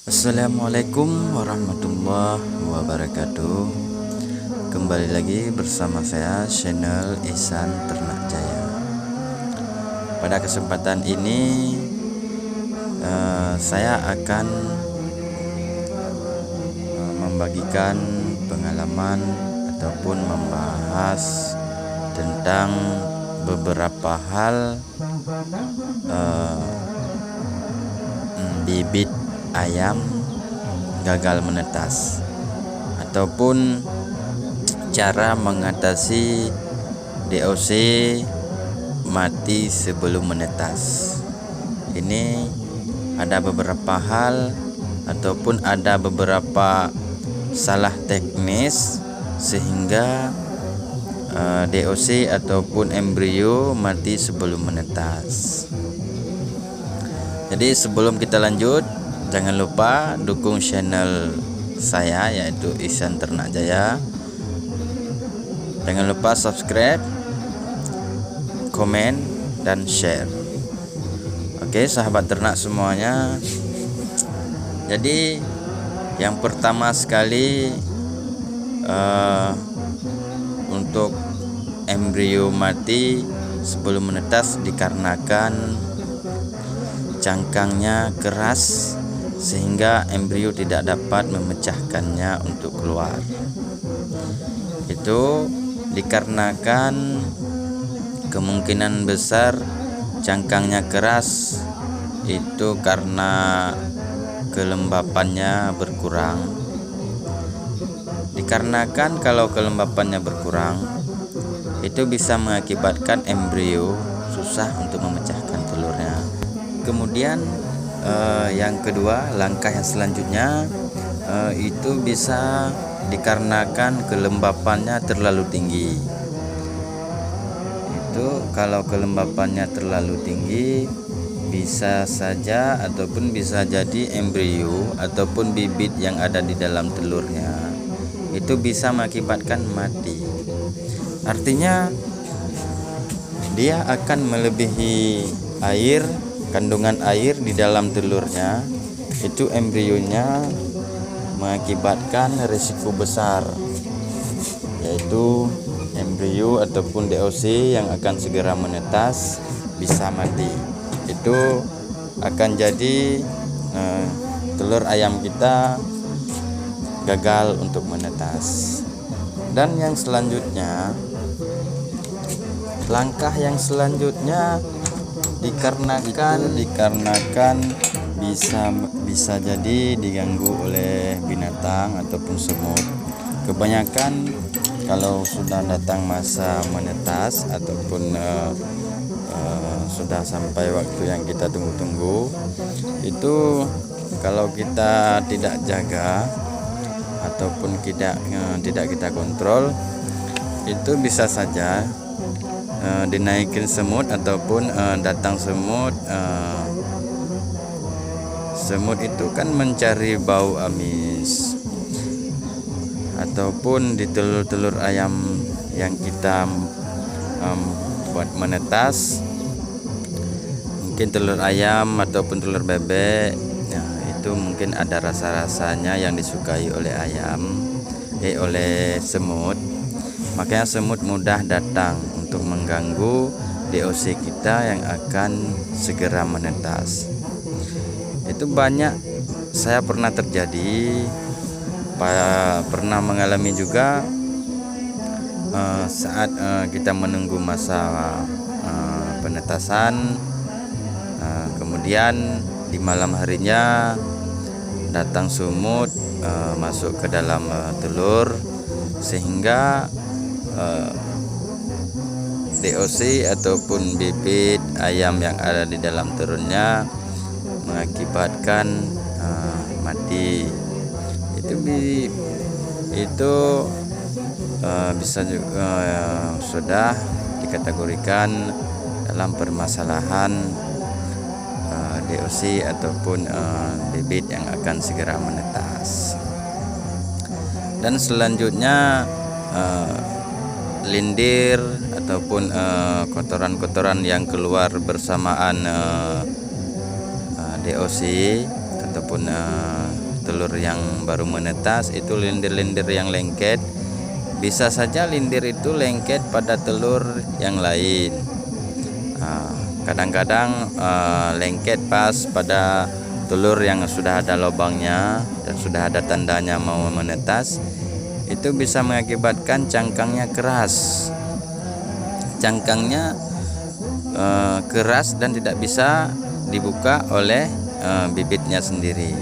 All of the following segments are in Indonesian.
Assalamualaikum warahmatullahi wabarakatuh. Kembali lagi bersama saya channel Ihsan Ternak Jaya. Pada kesempatan ini saya akan membagikan pengalaman ataupun membahas tentang beberapa hal bibit ayam gagal menetas ataupun cara mengatasi DOC mati sebelum menetas. Ini ada beberapa hal ataupun ada beberapa salah teknis sehingga DOC ataupun embrio mati sebelum menetas. Jadi sebelum kita lanjut, jangan lupa dukung channel saya yaitu Ihsan Ternak Jaya. Jangan lupa subscribe, komen, dan share. Oke sahabat ternak semuanya. Jadi yang pertama sekali untuk embrio mati sebelum menetas dikarenakan cangkangnya keras sehingga embrio tidak dapat memecahkannya untuk keluar. Itu dikarenakan kemungkinan besar cangkangnya keras itu karena kelembapannya berkurang. Dikarenakan kalau kelembapannya berkurang itu bisa mengakibatkan embrio susah untuk memecahkan telurnya. Kemudian yang kedua, langkah yang selanjutnya itu bisa dikarenakan kelembapannya terlalu tinggi. Itu kalau kelembapannya terlalu tinggi bisa saja ataupun bisa jadi embrio ataupun bibit yang ada di dalam telurnya itu bisa mengakibatkan mati. Artinya dia akan melebihi air, kandungan air di dalam telurnya, itu embrionya mengakibatkan risiko besar, yaitu embrio ataupun DOC yang akan segera menetas bisa mati. Itu akan jadi telur ayam kita gagal untuk menetas. Dan yang selanjutnya, langkah yang selanjutnya dikarenakan bisa jadi diganggu oleh binatang ataupun semut. Kebanyakan kalau sudah datang masa menetas ataupun sudah sampai waktu yang kita tunggu-tunggu, itu kalau kita tidak jaga ataupun tidak kita kontrol, itu bisa saja dinaikin semut ataupun datang semut. Semut itu kan mencari bau amis, ataupun di telur-telur ayam yang kita buat menetas, mungkin telur ayam ataupun telur bebek, itu mungkin ada rasa-rasanya yang disukai oleh oleh semut. Makanya semut mudah datang untuk mengganggu DOC kita yang akan segera menetas. Itu banyak, saya pernah terjadi, pernah mengalami juga saat kita menunggu masa penetasan, kemudian di malam harinya datang semut masuk ke dalam telur sehingga DOC ataupun bibit ayam yang ada di dalam telurnya mengakibatkan mati. Itu bisa juga sudah dikategorikan dalam permasalahan DOC ataupun bibit yang akan segera menetas. Dan selanjutnya lindir ataupun kotoran-kotoran yang keluar bersamaan DOC ataupun telur yang baru menetas itu lindir-lindir yang lengket. Bisa saja lindir itu lengket pada telur yang lain. Kadang-kadang lengket pas pada telur yang sudah ada lubangnya dan sudah ada tandanya mau menetas. Itu bisa mengakibatkan cangkangnya keras. Cangkangnya keras dan tidak bisa dibuka oleh bibitnya sendiri.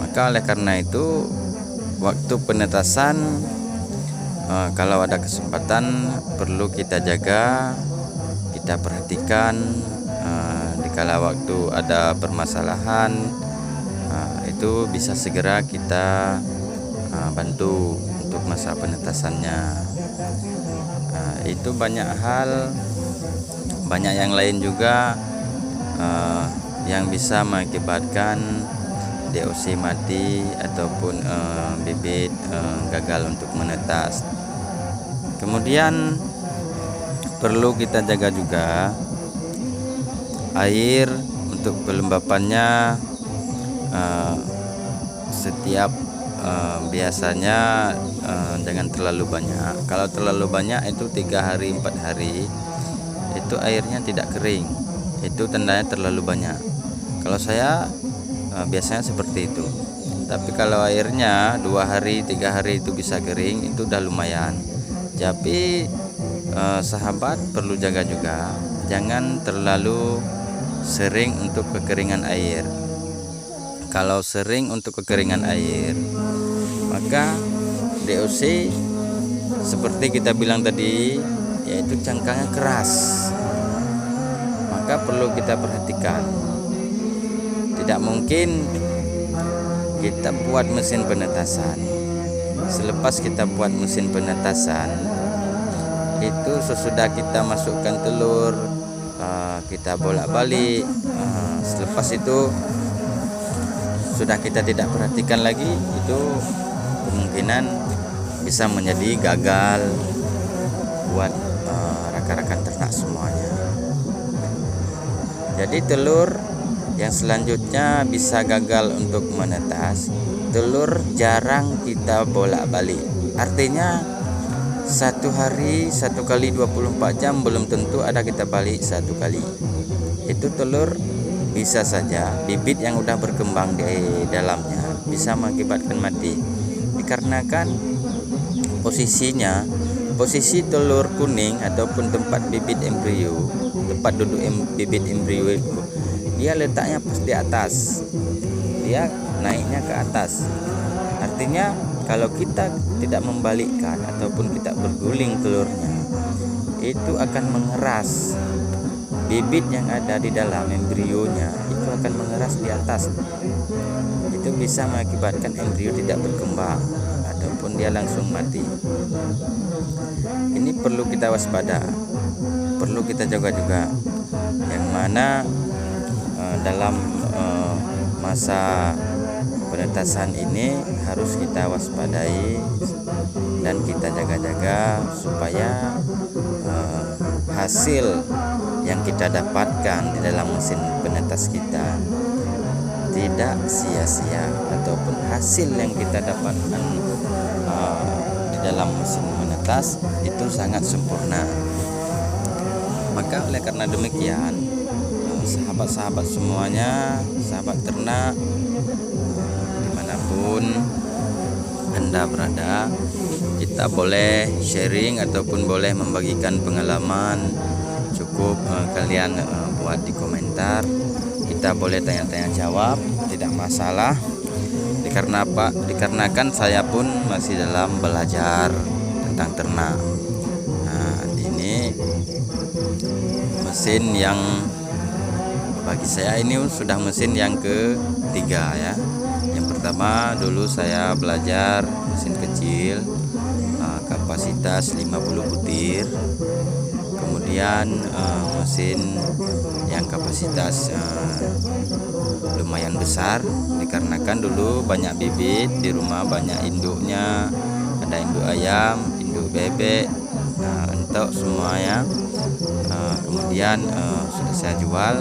Maka oleh karena itu waktu penetasan kalau ada kesempatan perlu kita jaga, kita perhatikan. Dikala waktu ada permasalahan itu bisa segera kita bantu untuk masa penetasannya. Itu banyak hal, banyak yang lain juga yang bisa mengakibatkan DOC mati ataupun bibit gagal untuk menetas. Kemudian perlu kita jaga juga air untuk pelembapannya. Setiap biasanya jangan terlalu banyak. Kalau terlalu banyak itu 3 hari 4 hari itu airnya tidak kering, itu tandanya terlalu banyak. Kalau saya biasanya seperti itu. Tapi kalau airnya 2 hari 3 hari itu bisa kering, itu udah lumayan. Tapi sahabat perlu jaga juga, jangan terlalu sering untuk kekeringan air. Kalau sering untuk kekeringan air, maka DOC seperti kita bilang tadi, yaitu cangkangnya keras. Maka perlu kita perhatikan. Tidak mungkin kita buat mesin penetasan. Selepas kita buat mesin penetasan, itu sesudah kita masukkan telur, kita bolak-balik. Selepas itu sudah kita tidak perhatikan lagi, itu kemungkinan bisa menjadi gagal buat rekan-rekan ternak semuanya. Jadi telur yang selanjutnya bisa gagal untuk menetas, telur jarang kita bolak-balik. Artinya 1 hari 1 kali 24 jam belum tentu ada kita balik 1 kali. Itu telur bisa saja bibit yang udah berkembang di dalamnya bisa mengakibatkan mati, dikarenakan posisi telur kuning ataupun tempat bibit embrio, tempat duduk bibit embrio itu, dia letaknya pas di atas, dia naiknya ke atas. Artinya kalau kita tidak membalikkan ataupun kita berguling telurnya, itu akan mengeras bibit yang ada di dalam embrionya, itu akan mengeras di atas. Itu bisa mengakibatkan embrio tidak berkembang ataupun dia langsung mati. Ini perlu kita waspada, perlu kita jaga juga, yang mana dalam masa penetasan ini harus kita waspadai dan kita jaga-jaga supaya hasil yang kita dapatkan di dalam mesin penetas kita tidak sia-sia, ataupun hasil yang kita dapatkan di dalam mesin menetas itu sangat sempurna. Maka oleh karena demikian, sahabat-sahabat semuanya, sahabat ternak dimanapun Anda berada, kita boleh sharing ataupun boleh membagikan pengalaman. Cukup kalian buat di komentar, kita boleh tanya-tanya jawab, tidak masalah. Dikarenakan saya pun masih dalam belajar tentang ternak. Nah, ini mesin yang bagi saya ini sudah mesin yang ketiga ya. Yang pertama dulu saya belajar mesin kecil, kapasitas 50 butir. Kemudian mesin yang kapasitas lumayan besar, dikarenakan dulu banyak bibit di rumah, banyak induknya, ada induk ayam, induk bebek, untuk semuanya. Kemudian sudah saya jual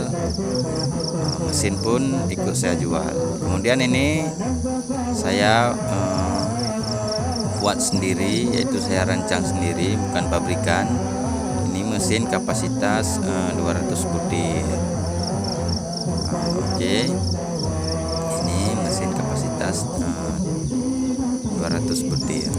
mesin pun ikut saya jual. Kemudian ini saya buat sendiri, yaitu saya rancang sendiri, bukan pabrikan. Ini mesin kapasitas 200 butir. Oke, ini mesin kapasitas 200 butir.